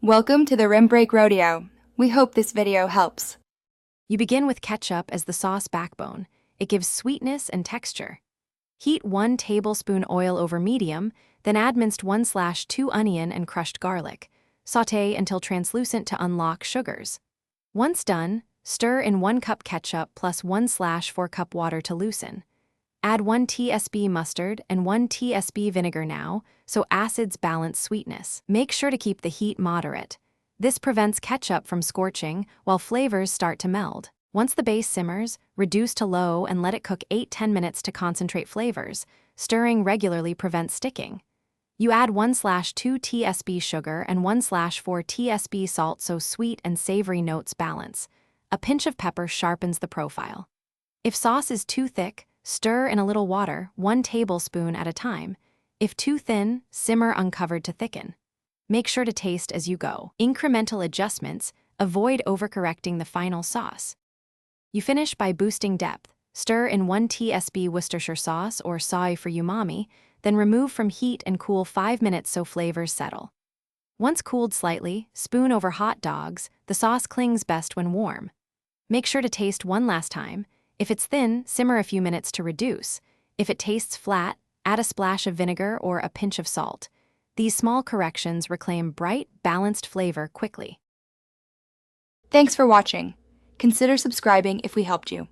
Welcome to the Rim Break Rodeo. We hope this video helps. You begin with ketchup as the sauce backbone. It gives sweetness and texture. Heat 1 tablespoon oil over medium, then add minced 1/2 onion and crushed garlic. Sauté until translucent to unlock sugars. Once done, stir in 1 cup ketchup plus 1/4 cup water to loosen. Add 1 tsp mustard and 1 tsp vinegar now, so acids balance sweetness. Make sure to keep the heat moderate. This prevents ketchup from scorching while flavors start to meld. Once the base simmers, reduce to low and let it cook 8–10 minutes to concentrate flavors. Stirring regularly prevents sticking. You add 1/2 tsp sugar and 1/4 tsp salt so sweet and savory notes balance. A pinch of pepper sharpens the profile. If sauce is too thick, stir in a little water, 1 tablespoon at a time. If too thin, simmer uncovered to thicken. Make sure to taste as you go. Incremental adjustments, avoid overcorrecting the final sauce. You finish by boosting depth. Stir in 1 tsp Worcestershire sauce or soy for umami, then remove from heat and cool 5 minutes so flavors settle. Once cooled slightly, spoon over hot dogs. The sauce clings best when warm. Make sure to taste one last time. If it's thin, simmer a few minutes to reduce. If it tastes flat, add a splash of vinegar or a pinch of salt. These small corrections reclaim bright, balanced flavor quickly. Thanks for watching. Consider subscribing if we helped you.